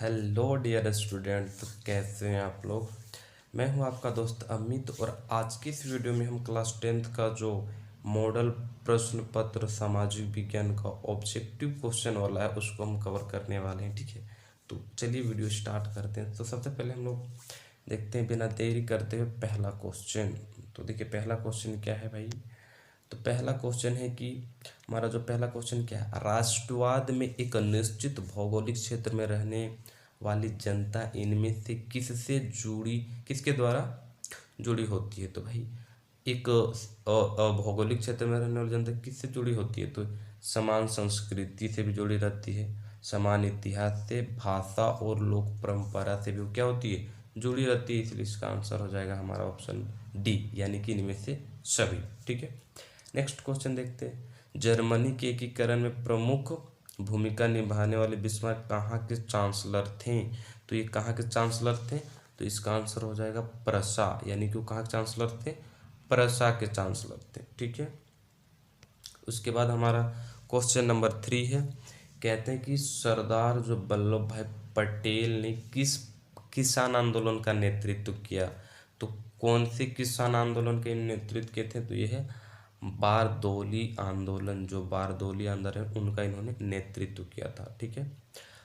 Hello dear student, तो कैसे हैं आप लोग। मैं हूं आपका दोस्त अमित और आज की इस वीडियो में हम क्लास 10th का जो मॉडल प्रश्न पत्र सामाजिक विज्ञान का ऑब्जेक्टिव क्वेश्चन वाला है उसको हम कवर करने वाले हैं। ठीक है, तो चलिए वीडियो स्टार्ट करते हैं। तो सबसे पहले हम लोग देखते हैं बिना देरी करते हुए पहला क्वेश्चन। तो देखिए पहला क्वेश्चन क्या है भाई। तो पहला क्वेश्चन है कि हमारा जो पहला क्वेश्चन क्या है, राष्ट्रवाद में एक निश्चित भौगोलिक क्षेत्र में रहने वाली जनता इनमें से किससे जुड़ी, किसके द्वारा जुड़ी होती है। तो भाई एक भौगोलिक क्षेत्र में रहने वाली जनता किससे जुड़ी होती है, तो समान संस्कृति से भी जुड़ी रहती है, समान इतिहास से, भाषा और लोक परंपरा से भी क्या होती है, जुड़ी रहती है। इसलिए इसका आंसर हो जाएगा हमारा ऑप्शन डी, यानी कि इनमें से सभी। ठीक है, नेक्स्ट क्वेश्चन देखते हैं। जर्मनी के एकीकरण में प्रमुख भूमिका निभाने वाले बिस्मार्क कहाँ के चांसलर थे। तो ये कहाँ के चांसलर थे, तो इसका आंसर हो जाएगा प्रसा, यानी कि वो कहाँ के चांसलर थे, प्रसा के चांसलर थे। ठीक है, उसके बाद हमारा क्वेश्चन नंबर 3 है। कहते हैं कि सरदार जो वल्लभ भाई पटेल ने किस किसान आंदोलन का नेतृत्व किया। तो कौन से किसान आंदोलन के नेतृत्व किए थे, तो ये है बारदोली आंदोलन। जो बारदोली आंदोलन है उनका इन्होंने नेतृत्व किया था। ठीक है,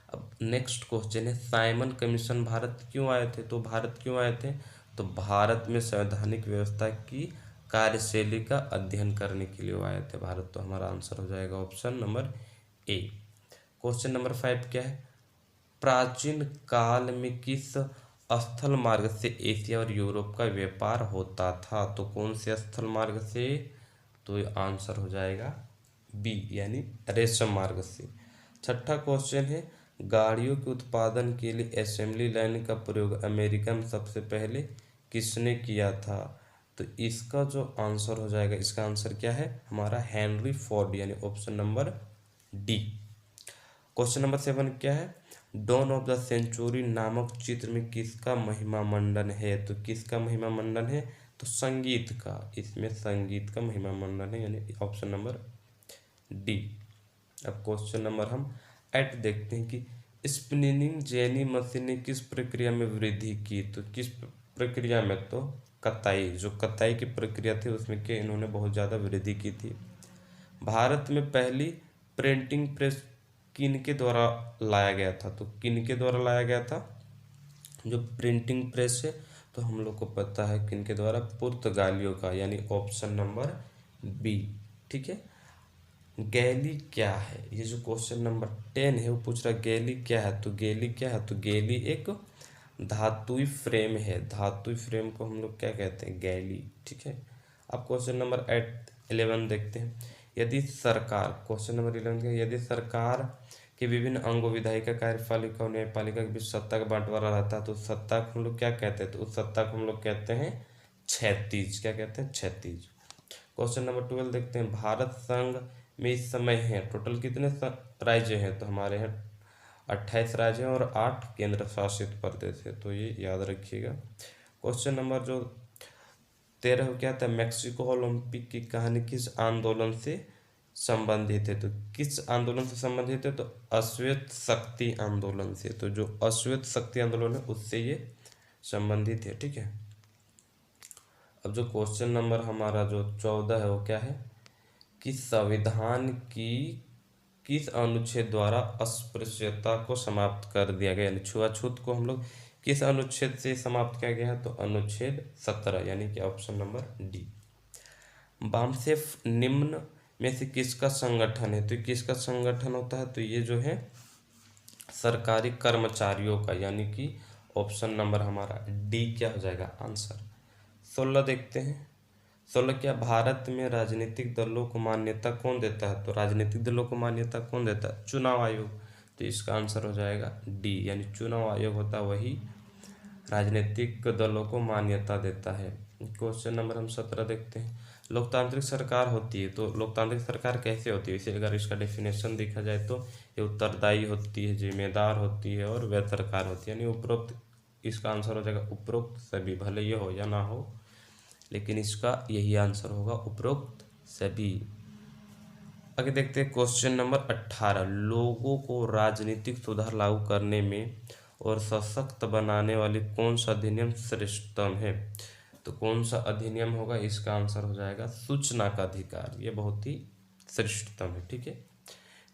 अब नेक्स्ट क्वेश्चन है, साइमन कमीशन भारत क्यों आए थे। तो भारत क्यों आए थे, तो भारत में संवैधानिक व्यवस्था की कार्यशैली का अध्ययन करने के लिए वो आए थे भारत। तो हमारा आंसर हो जाएगा option number A. Question number 5 क्या है, प्राचीन काल में किस स्थल मार्ग से एशिया और यूरोप का व्यापार होता था। तो कौन से स्थल मार्ग से, तो आंसर हो जाएगा बी, यानी रेशम मार्ग से। छठा क्वेश्चन है, गाड़ियों के उत्पादन के लिए असेंबली लाइन का प्रयोग अमेरिका में सबसे पहले किसने किया था। तो इसका जो आंसर हो जाएगा, इसका आंसर क्या है हमारा, हेनरी फोर्ड, यानी option number D. Question number 7 क्या है, डॉन ऑफ द सेंचुरी नामक चित्र में किसका महिमा मंडन है। तो किसका महिमा मंडन है, तो संगीत का, इसमें संगीत का महिमा मंडन है, यानी ऑप्शन नंबर डी। अब क्वेश्चन नंबर हम 8 देखते हैं कि स्पिनिंग जेनी मशीन ने किस प्रक्रिया में वृद्धि की। तो किस प्रक्रिया में, तो कताई, जो कताई की प्रक्रिया थी उसमें के इन्होंने बहुत ज़्यादा वृद्धि की थी। भारत में पहली प्रिंटिंग प्रेस किन के द्वारा लाया गया था। तो किन के द्वारा लाया गया था जो प्रिंटिंग प्रेस है, तो हम लोग को पता है किन के द्वारा, पुर्तगालियों का, यानी ऑप्शन नंबर बी। ठीक है, गैली क्या है, ये जो क्वेश्चन नंबर 10 है वो पूछ रहा है गैली क्या है। तो गैली क्या है, तो गैली एक धातुई फ्रेम है। धातुई फ्रेम को हम लोग क्या कहते हैं, गैली। ठीक है, अब क्वेश्चन नंबर 11 देखते हैं। यदि सरकार, क्वेश्चन नंबर 11 का, यदि सरकार के विभिन्न अंगों विधायिका, कार्यपालिका और न्यायपालिका के बीच सत्ता का बंटवारा रहता है तो सत्ता को हम लोग क्या कहते हैं, तो उस सत्ता को हम लोग कहते हैं क्षैतिज। क्या कहते हैं, क्षैतिज। क्वेश्चन नंबर 12 देखते हैं। भारत संघ में इस समय है टोटल कितने राज्य हैं, तो हमारे यहाँ 28 राज्य हैं और 8 केंद्र शासित प्रदेश है, तो ये याद रखिएगा। क्वेश्चन नंबर जो 13 क्या था, मैक्सिको ओलंपिक की कहानी किस आंदोलन से संबंधित है। तो किस आंदोलन से संबंधित है, तो अश्वेत शक्ति आंदोलन से। तो जो अश्वेत शक्ति आंदोलन है उससे ये संबंधित है। ठीक है, अब जो क्वेश्चन नंबर हमारा जो 14 है वो क्या है कि संविधान की किस अनुच्छेद द्वारा अस्पृश्यता को समाप्त कर दिया गया, यानी छुआछूत को हम लोग किस अनुच्छेद से समाप्त किया गया है, तो अनुच्छेद 17, यानी कि ऑप्शन नंबर डी। बामसेफ निम्न में से किसका संगठन है। तो किसका संगठन होता है, तो ये जो है सरकारी कर्मचारियों का, यानी कि ऑप्शन नंबर हमारा डी क्या हो जाएगा आंसर। 16 देखते हैं। 16 क्या, भारत में राजनीतिक दलों को मान्यता कौन देता है। तो राजनीतिक दलों को मान्यता कौन देता है, चुनाव आयोग। तो इसका आंसर हो जाएगा डी, यानी चुनाव आयोग होता है वही राजनीतिक दलों को मान्यता देता है। क्वेश्चन नंबर हम 17 देखते हैं। लोकतांत्रिक सरकार होती है, तो लोकतांत्रिक सरकार कैसे होती है, इसे अगर इसका डेफिनेशन देखा जाए तो ये उत्तरदायी होती है, जिम्मेदार होती है और वैध सरकार होती है, यानी उपरोक्त। इसका आंसर हो जाएगा उपरोक्त सभी, भले ये हो या ना हो, लेकिन इसका यही आंसर होगा उपरोक्त सभी। आगे देखते हैं क्वेश्चन नंबर 18। लोगों को राजनीतिक सुधार लागू करने में और सशक्त बनाने वाली कौन सा अधिनियम श्रेष्ठतम है? तो कौन सा अधिनियम होगा? इसका आंसर हो जाएगा सूचना का अधिकार। ये बहुत ही श्रेष्ठतम है। ठीक है।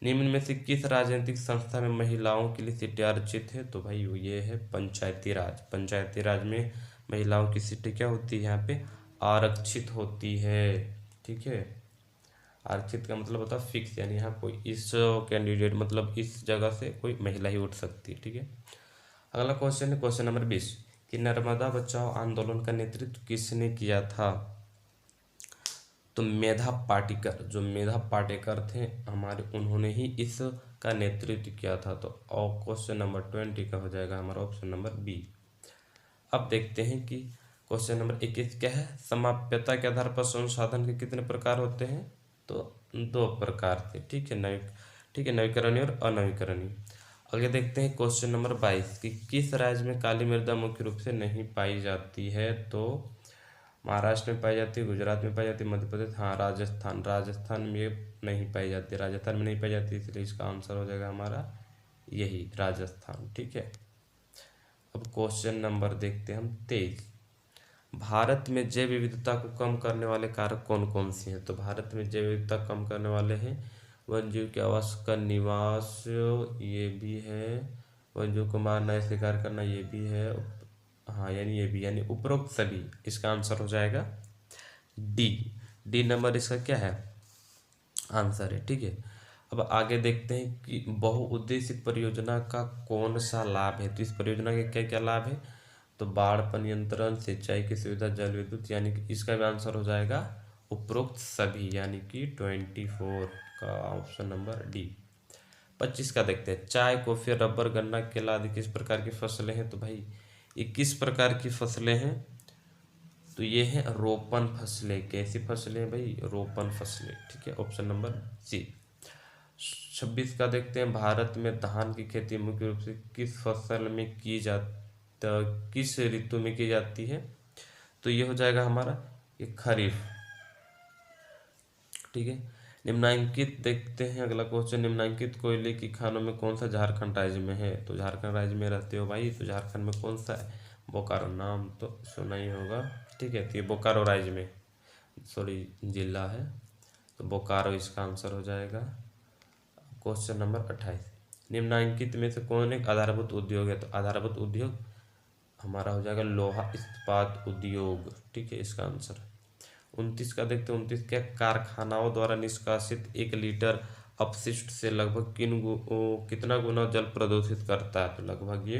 निम्न में से किस राजनीतिक संस्था में महिलाओं के लिए सीटें आरक्षित है? तो भाई ये है पंचायती राज। पंचायती राज में महिलाओं की सीटें क्या होती है? यहाँ पे आरक्षित होती है। ठीक है। आरक्षित का मतलब होता है फिक्स, यानी यहाँ कोई इस कैंडिडेट मतलब इस जगह से कोई महिला ही उठ सकती है। ठीक है। अगला क्वेश्चन है क्वेश्चन नंबर 20 कि नर्मदा बचाओ आंदोलन का नेतृत्व किसने किया था? तो मेधा पाटेकर, जो मेधा पाटेकर थे हमारे, उन्होंने ही इसका नेतृत्व किया था। तो और क्वेश्चन नंबर 20 का हो जाएगा हमारा ऑप्शन नंबर बी। अब देखते हैं कि क्वेश्चन नंबर 21 क्या है? समाप्यता के आधार पर संसाधन के कितने प्रकार होते हैं? तो 2 प्रकार थे। ठीक है। नवीकरणीय और अनवीकरणीय। आगे देखते हैं क्वेश्चन नंबर 22 कि किस राज्य में काली मृदा मुख्य रूप से नहीं पाई जाती है? तो महाराष्ट्र में पाई जाती है, गुजरात में पाई जाती है, मध्य प्रदेश, हाँ राजस्थान में नहीं पाई जाती, राजस्थान में नहीं पाई जाती, इसलिए इसका आंसर हो जाएगा हमारा यही राजस्थान। ठीक है। अब क्वेश्चन नंबर देखते हैं हम 23। भारत में जैव विविधता को कम करने वाले कारक कौन कौन से हैं? तो भारत में जैव विविधता कम करने वाले हैं वन्यजीव के आवास का निवास, ये भी है, वन्यजीव को मारना या शिकार करना, ये भी है, हाँ यानी ये भी, यानी उपरोक्त सभी। इसका आंसर हो जाएगा डी नंबर इसका क्या है? आंसर है। ठीक है। अब आगे देखते हैं कि बहुउद्देशिक परियोजना का कौन सा लाभ है? तो इस परियोजना के क्या क्या लाभ है? तो बाढ़ पर नियंत्रण, सिंचाई की सुविधा, जल विद्युत, यानी कि इसका भी आंसर हो जाएगा उपरोक्त सभी, यानी कि 24 का ऑप्शन नंबर डी। 25 का देखते हैं चाय, कॉफी, रबर, गन्ना, केला आदि किस प्रकार की फसलें हैं? तो भाई ये किस प्रकार की फसलें हैं? तो ये है रोपण फसलें। कैसी फसलें भाई? रोपण फसलें। ठीक है। Option number C. 26 का देखते हैं भारत में धान की खेती मुख्य रूप से किस फसल में की जाती, किस ऋतु में की जाती है? तो ये हो जाएगा हमारा ये खरीफ। ठीक है। निम्नांकित देखते हैं अगला क्वेश्चन, निम्नांकित कोयले की खानों में कौन सा झारखंड राज्य में है? तो झारखंड राज्य में रहते हो भाई, तो झारखंड में कौन सा है? बोकारो, नाम तो सुना ही होगा। ठीक है। तो ये बोकारो राज्य में, सॉरी जिला है, तो बोकारो इसका आंसर हो जाएगा। क्वेश्चन नंबर 28 निम्नांकित में से कौन एक आधारभूत उद्योग है? तो आधारभूत उद्योग हमारा हो जाएगा लोहा इस्पात उद्योग। ठीक है। इसका आंसर 29 का देखते हैं 29 क्या? कारखानाओं द्वारा निष्कासित 1 लीटर अपशिष्ट से लगभग कितना गुना जल प्रदूषित करता है? तो लगभग ये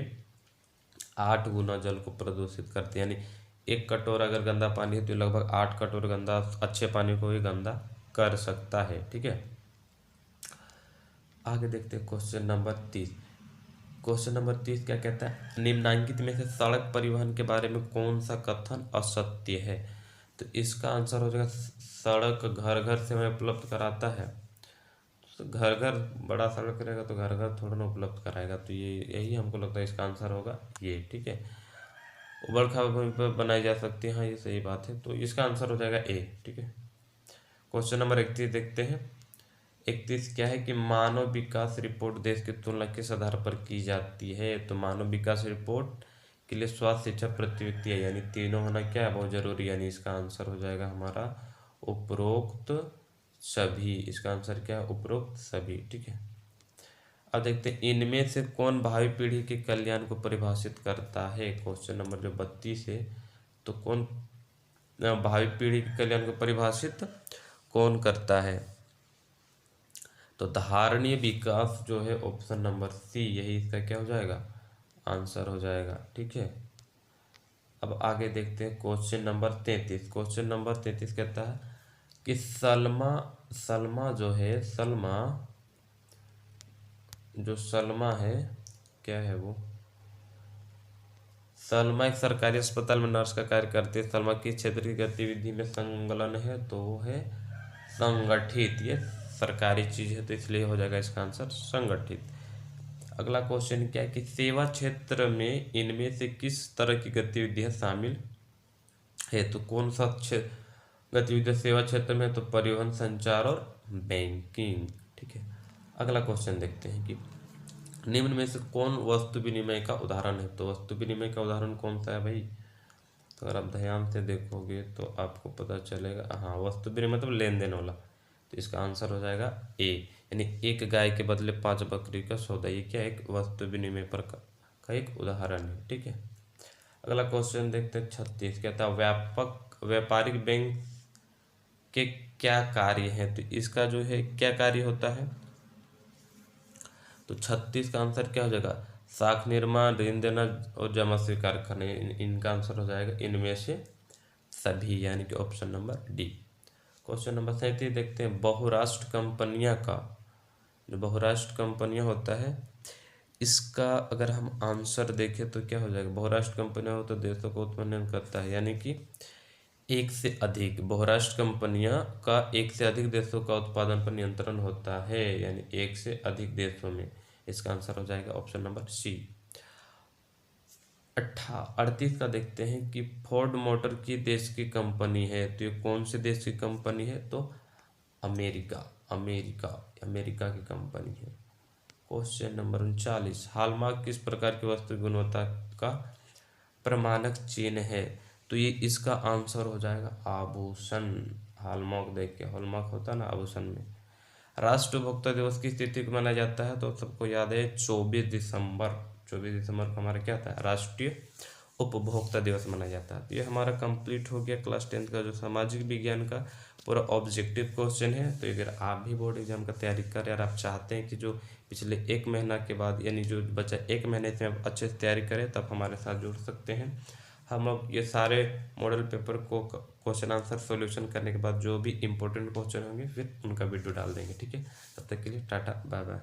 8 गुना जल को प्रदूषित करते हैं, यानी 1 कटोरा अगर गंदा पानी है तो लगभग 8 कटोरा गंदा अच्छे पानी को भी गंदा कर सकता है। ठीक है। आगे देखते हैं क्वेश्चन नंबर 30। क्वेश्चन नंबर 30 क्या कहता है? निम्नांकित में से सड़क परिवहन के बारे में कौन सा कथन असत्य है? तो इसका आंसर हो जाएगा सड़क घर घर से हमें उपलब्ध कराता है। तो घर घर बड़ा सड़क रहेगा तो घर घर थोड़ा ना उपलब्ध कराएगा, तो ये यही हमको लगता है इसका आंसर होगा ये। ठीक है। उबड़ खाबड़ पर बनाई जा सकती है, हाँ ये सही बात है, तो इसका आंसर हो जाएगा ए। ठीक है। क्वेश्चन नंबर 31 देखते हैं। 31 क्या है कि मानव विकास रिपोर्ट देश की तुलना किस आधार पर की जाती है? तो मानव विकास रिपोर्ट के लिए स्वास्थ्य, शिक्षा, प्रति व्यक्ति है, यानी तीनों होना क्या है? बहुत जरूरी, यानी इसका आंसर हो जाएगा हमारा उपरोक्त सभी। इसका आंसर क्या है? उपरोक्त सभी। ठीक है। अब देखते हैं इनमें से कौन भावी पीढ़ी के कल्याण को परिभाषित करता है? क्वेश्चन नंबर जो 32 है, तो कौन भावी पीढ़ी के कल्याण को परिभाषित कौन करता है? तो धारणीय विकास जो है ऑप्शन नंबर सी, यही इसका क्या हो जाएगा? आंसर हो जाएगा। ठीक है। अब आगे देखते हैं क्वेश्चन नंबर 33। क्वेश्चन नंबर 33 कहता है कि सलमा जो है, सलमा है, क्या है वो? सलमा एक सरकारी अस्पताल में नर्स का कार्य करती है। सलमा किस क्षेत्र की गतिविधि में संलग्न है? तो वो है संगठित। ये सरकारी चीज है तो इसलिए हो जाएगा इसका आंसर संगठित। अगला क्वेश्चन क्या है कि सेवा क्षेत्र में इनमें से किस तरह की गतिविधियां शामिल है? तो कौन सा गतिविधि सेवा क्षेत्र में? तो परिवहन, संचार और बैंकिंग। ठीक है। अगला क्वेश्चन देखते हैं कि निम्न में से कौन वस्तु विनिमय का उदाहरण है? तो वस्तु विनिमय का उदाहरण कौन सा है भाई? तो अगर आप ध्यान से देखोगे तो आपको पता चलेगा, हाँ, वस्तु विनिमय मतलब लेन देन वाला। तो इसका आंसर हो जाएगा ए, यानी एक गाय के बदले 5 बकरी का सौदा। ये क्या, एक वस्तु विनिमय पर का एक उदाहरण है। ठीक है, अगला क्वेश्चन देखते हैं 36। कहता है व्यापारिक बैंक के क्या कार्य हैं? तो इसका जो है क्या कार्य होता है? तो 36 का आंसर क्या हो जाएगा? साख निर्माण, ऋण देना और जमा स्वीकार करना। इनका आंसर हो जाएगा इनमें से सभी, यानी कि option number D. Question number 37 देखते हैं। बहुराष्ट्र कंपनियां का, जो बहुराष्ट्र कंपनियां होता है, इसका अगर हम आंसर देखें तो क्या हो जाएगा? बहुराष्ट्र कंपनियां हो तो देशों को उत्पन्न करता है, यानी कि एक से अधिक बहुराष्ट्र कंपनियां का एक से अधिक देशों का उत्पादन पर नियंत्रण होता है, यानी एक से अधिक देशों में। इसका आंसर हो जाएगा ऑप्शन नंबर सी। 38 का देखते हैं कि फोर्ड मोटर की देश की कंपनी है, तो ये कौन से देश की कंपनी है? तो अमेरिका अमेरिका की कंपनी है। Question number 39। हॉलमार्क किस प्रकार की वस्तु की गुणवत्ता का प्रमाणक चिन्ह है? तो ये इसका आंसर हो जाएगा आभूषण। हॉलमार्क देख के, हॉलमार्क होता है ना आभूषण में। राष्ट्रीय उपभोक्ता दिवस किस तिथि को मनाया जाता है? तो सबको याद है 24 दिसंबर। 24 दिसंबर को हमारा क्या था? राष्ट्रीय उपभोक्ता दिवस मनाया जाता है। तो ये हमारा कंप्लीट हो गया क्लास 10 का जो सामाजिक विज्ञान का पूरा ऑब्जेक्टिव क्वेश्चन है। तो अगर आप भी बोर्ड एग्जाम का तैयारी करें और आप चाहते हैं कि जो पिछले 1 महीना के बाद, यानी जो बच्चा 1 महीने से आप अच्छे से तैयारी करें, तब हमारे साथ जुड़ सकते हैं। हम अब ये सारे मॉडल पेपर को क्वेश्चन आंसर सॉल्यूशन करने के बाद जो भी इंपॉर्टेंट क्वेश्चन होंगे फिर उनका वीडियो डाल देंगे। ठीक है, तब तक के लिए टाटा बाय बाय।